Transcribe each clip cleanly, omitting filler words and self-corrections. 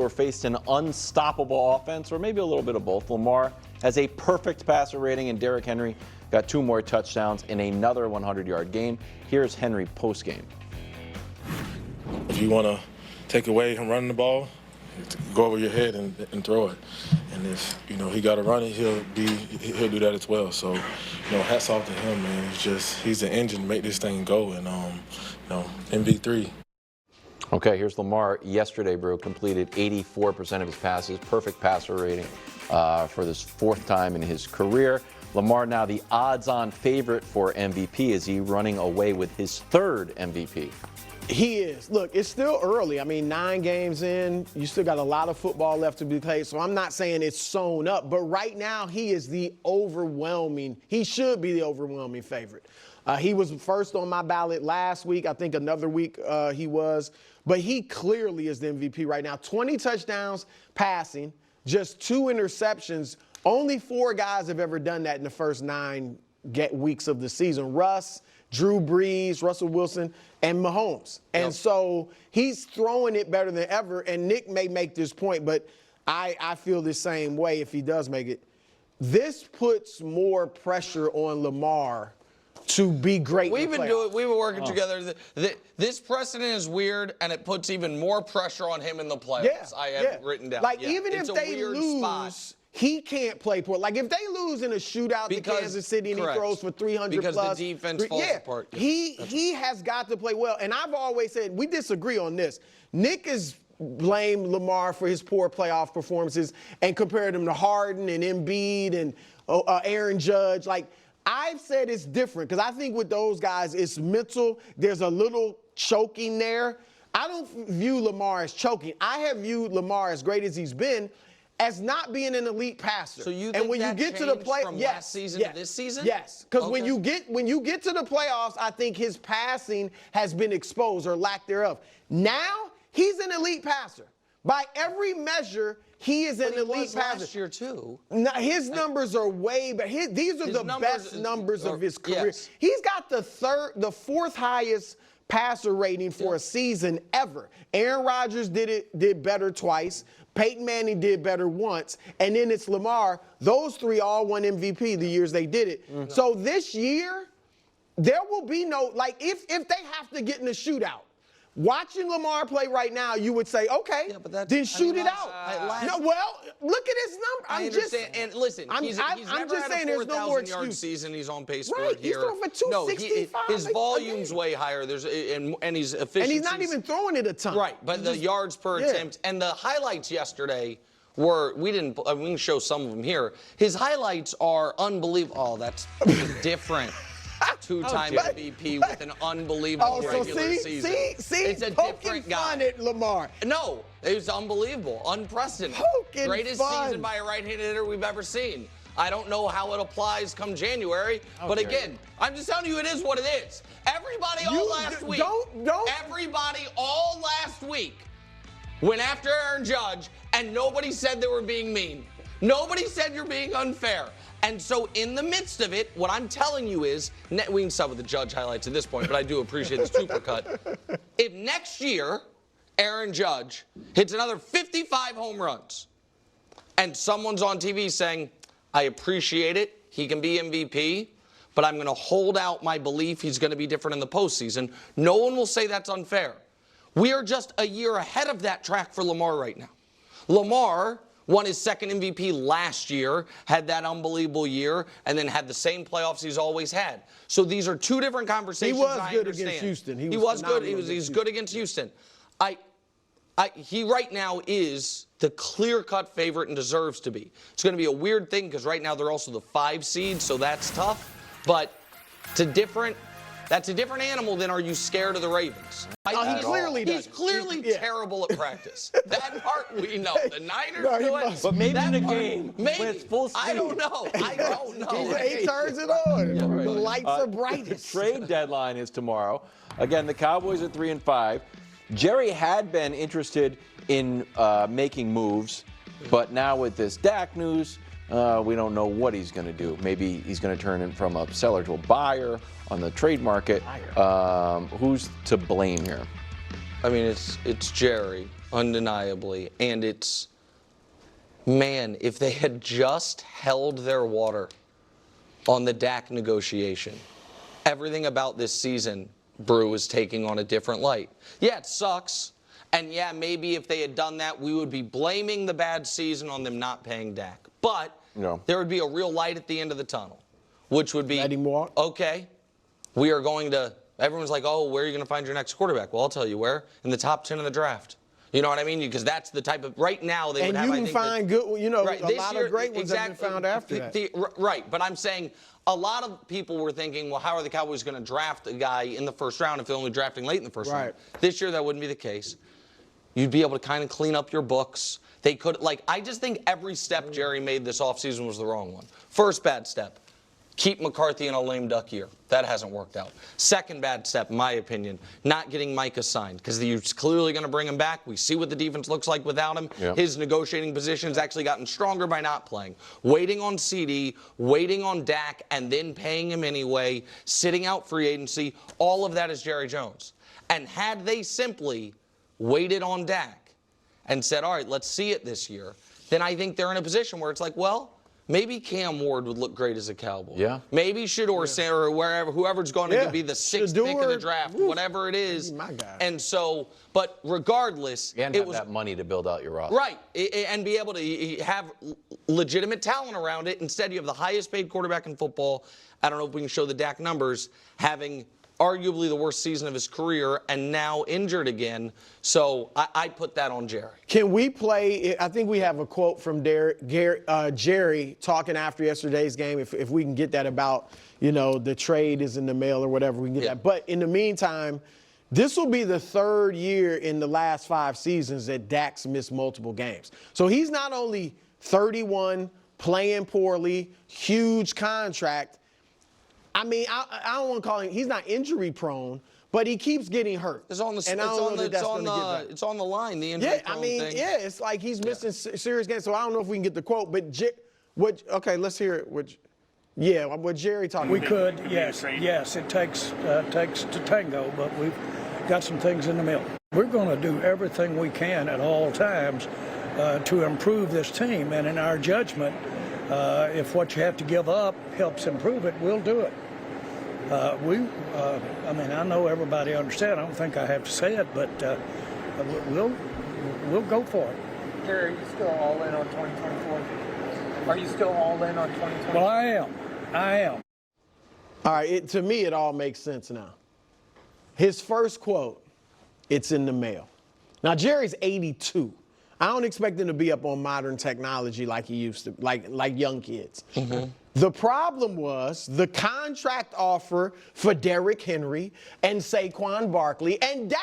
or faced an unstoppable offense, or maybe a little bit of both. Lamar has a perfect passer rating, and Derrick Henry got 2 more touchdowns in another 100-yard game. Here's Henry postgame. If you want to take away him running the ball, go over your head and throw it. And if he got to run it, he'll do that as well. So hats off to him, man. He's the engine to make this thing go. And MV3. Okay, here's Lamar yesterday, Brew. Completed 84% of his passes, perfect passer rating for this 4th time in his career. Lamar now the odds-on favorite for MVP. Is he running away with his 3rd MVP? He is. Look, it's still early. I mean, 9 games in, you still got a lot of football left to be played, so I'm not saying it's sewn up. But right now, he is he should be the overwhelming favorite. He was first on my ballot last week. I think another week he was. But he clearly is the MVP right now. 20 touchdowns passing, just 2 interceptions. Only 4 guys have ever done that in the first 9 weeks of the season. Russ, Drew Brees, Russell Wilson, and Mahomes. And so he's throwing it better than ever. And Nick may make this point, but I feel the same way if he does make it. This puts more pressure on Lamar to be great. We've been working together. This precedent is weird, and it puts even more pressure on him in the playoffs. I have written down. Like, even if they lose, he can't play poor. Like, if they lose in a shootout to Kansas City and he throws for 300 because plus. The defense falls apart. He has got to play well. And I've always said, we disagree on this. Nick has blamed Lamar for his poor playoff performances and compared him to Harden and Embiid and Aaron Judge. Like, I've said it's different because I think with those guys, it's mental. There's a little choking there. I don't view Lamar as choking. I have viewed Lamar, as great as he's been, as not being an elite passer. So you think and when that you get to the from last season to this season? Yes, because when you get to the playoffs, I think his passing has been exposed or lack thereof. Now he's an elite passer. By every measure, he is an elite passer. Last year too. Now, his numbers are way better. These are the best numbers of his career. Yes. He's got the 4th highest passer rating for a season ever. Aaron Rodgers did better twice. Peyton Manning did better once. And then it's Lamar. Those 3 all won MVP the years they did it. Mm-hmm. So this year, there will be no, like, if they have to get in a shootout, watching Lamar play right now, you would say, okay, then shoot it out. No, well, look at his number. I understand. And listen, he's never had a 4,000-yard season. He's on pace for it here. He's throwing for 265. His volume's way higher. And he's efficient. And he's not even throwing it a ton. Right, but the yards per attempt and the highlights yesterday were, we can show some of them here. His highlights are unbelievable. Oh, that's different. 2-time MVP with an unbelievable regular season. See, it's a different guy. Fun at Lamar. No, it was unbelievable, unprecedented. Greatest season by a right-handed hitter we've ever seen. I don't know how it applies come January, but again, I'm just telling you it is what it is. Everybody all last week went after Aaron Judge, and nobody said they were being mean. Nobody said you're being unfair. And so in the midst of it, what I'm telling you is, we can stop with the Judge highlights at this point, but I do appreciate the supercut. If next year Aaron Judge hits another 55 home runs and someone's on TV saying, I appreciate it, he can be MVP, but I'm going to hold out my belief he's going to be different in the postseason, no one will say that's unfair. We are just a year ahead of that track for Lamar right now. Lamar won his 2nd MVP last year, had that unbelievable year, and then had the same playoffs he's always had. So these are 2 different conversations. He was good against Houston. He was good. He's good against Houston. He right now is the clear-cut favorite and deserves to be. It's going to be a weird thing because right now they're also the 5 seed, so that's tough. But it's that's a different animal than are you scared of the Ravens. He's clearly terrible at practice. That part we know. The Niners do it. But maybe in a game. Maybe. I don't know. He turns it on. The lights are brightest. The trade deadline is tomorrow. Again, the Cowboys are 3-5. Jerry had been interested in making moves, but now with this Dak news, we don't know what he's going to do. Maybe he's going to turn him from a seller to a buyer on the trade market. Who's to blame here? I mean, it's Jerry. undeniably. And it's, man, if they had just held their water on the Dak negotiation, everything about this season, Brew, is taking on a different light. Yeah, it sucks. And yeah, maybe if they had done that, we would be blaming the bad season on them not paying Dak. But there would be a real light at the end of the tunnel, which would be, okay, we are going to, everyone's like, oh, where are you going to find your next quarterback? Well, I'll tell you where. In the top 10 of the draft. You know what I mean? Because that's the type of, right now they would have, I think. And you can find good, you know, a lot of great ones have been found after that. Right, but I'm saying a lot of people were thinking, well, how are the Cowboys going to draft a guy in the first round if they're only drafting late in the first round? This year that wouldn't be the case. You'd be able to kind of clean up your books. They could, like, I just think every step Jerry made this offseason was the wrong one. First bad step, keep McCarthy in a lame duck year. That hasn't worked out. Second bad step, in my opinion, not getting Micah signed, because you're clearly going to bring him back. We see what the defense looks like without him. His negotiating position's actually gotten stronger by not playing. Waiting on CD, waiting on Dak, and then paying him anyway, sitting out free agency, all of that is Jerry Jones. And had they simply waited on Dak and said, all right, let's see it this year, then I think they're in a position where it's like, well, maybe Cam Ward would look great as a Cowboy. Yeah. Maybe Shedeur or wherever, whoever's going to be the sixth pick of the draft, whatever it is. My guy. And so, but regardless, and have that money to build out your roster. Right, and be able to have legitimate talent around it. Instead, you have the highest paid quarterback in football. I don't know if we can show the Dak numbers, having arguably the worst season of his career, and now injured again. So I put that on Jerry. Can we play? I think we have a quote from Jerry talking after yesterday's game. If we can get that about, you know, the trade is in the mail or whatever, we can get that. But in the meantime, this will be the third year in the last 5 seasons that Dak's missed multiple games. So he's not only 31, playing poorly, huge contract. I mean, I don't want to call him, he's not injury prone, but he keeps getting hurt. It's on the line, the injury prone thing. It's like he's missing serious games. So I don't know if we can get the quote, but okay, let's hear it. What Jerry talking about. We could, yes, it takes to tango, but we've got some things in the middle. We're going to do everything we can at all times to improve this team, and in our judgment, if what you have to give up helps improve it, we'll do it. I mean, I know everybody understands. I don't think I have to say it, but we'll go for it. Jerry, are you still all in on 2024? Are you still all in on 2024? Well, I am. All right, to me, it all makes sense now. His first quote, it's in the mail. Now, Jerry's 82. I don't expect him to be up on modern technology like he used to, like young kids. Mm-hmm. The problem was the contract offer for Derrick Henry and Saquon Barkley and Dak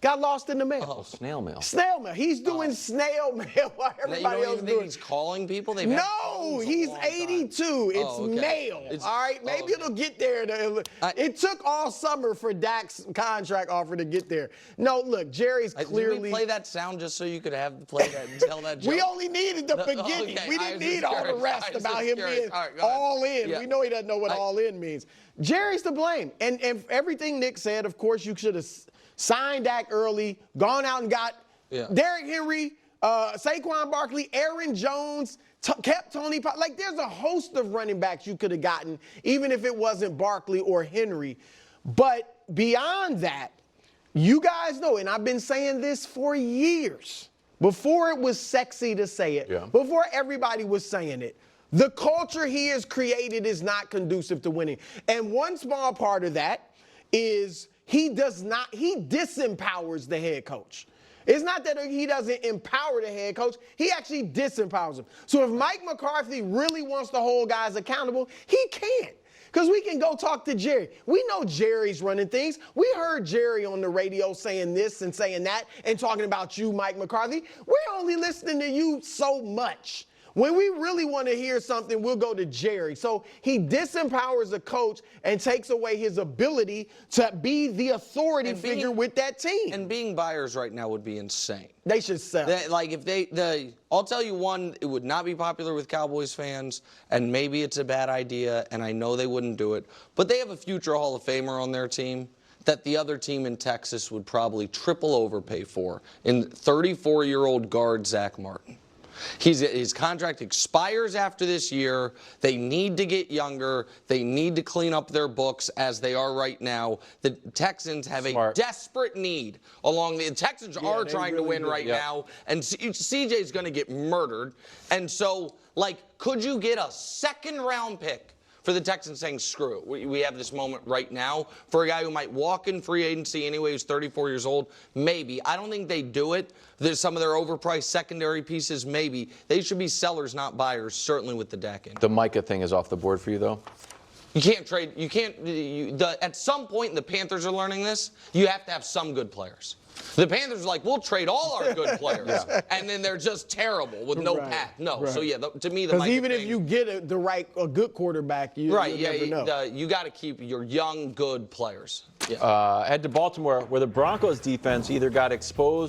got lost in the mail. Oh, snail mail. Snail mail. He's doing snail mail while everybody else doing. He's calling people? No, he's 82. It's mail. All right, maybe it'll get there. It took all summer for Dak's contract offer to get there. No, look, Jerry's clearly. Did we play that sound just so you could play that and tell that joke? We only needed the beginning. We didn't need all the rest about him being all in. Yeah. We know he doesn't know what all in means. Jerry's to blame. And everything Nick said, of course, you should have signed Dak early, gone out and got Derrick Henry, Saquon Barkley, Aaron Jones, kept Tony Pollard. Like, there's a host of running backs you could have gotten, even if it wasn't Barkley or Henry. But beyond that, you guys know, and I've been saying this for years, before it was sexy to say it, before everybody was saying it, the culture he has created is not conducive to winning. And one small part of that is he disempowers the head coach. It's not that he doesn't empower the head coach, he actually disempowers him. So if Mike McCarthy really wants to hold guys accountable, he can't. Because we can go talk to Jerry. We know Jerry's running things. We heard Jerry on the radio saying this and saying that and talking about you, Mike McCarthy. We're only listening to you so much. When we really want to hear something, we'll go to Jerry. So he disempowers the coach and takes away his ability to be the authority figure with that team. And being buyers right now would be insane. They should sell. I'll tell you one, it would not be popular with Cowboys fans, and maybe it's a bad idea, and I know they wouldn't do it, but they have a future Hall of Famer on their team that the other team in Texas would probably triple overpay for in 34-year-old guard Zach Martin. His contract expires after this year. They need to get younger. They need to clean up their books as they are right now. The Texans have a desperate need along the Texans are trying to win right now, and CJ's going to get murdered. And so, like, could you get a second-round pick for the Texans saying, screw it? We have this moment right now for a guy who might walk in free agency anyway, who's 34 years old. Maybe. I don't think they do it. There's some of their overpriced secondary pieces, maybe. They should be sellers, not buyers, certainly with the deck in. The Micah thing is off the board for you, though? You can't trade. You can't. At some point, the Panthers are learning this. You have to have some good players. The Panthers are like, we'll trade all our good players, and then they're just terrible with no path. No, so yeah, to me, the Micah even thing, if you get a good quarterback, you never know. You got to keep your young, good players. Head to Baltimore, where the Broncos defense either got exposed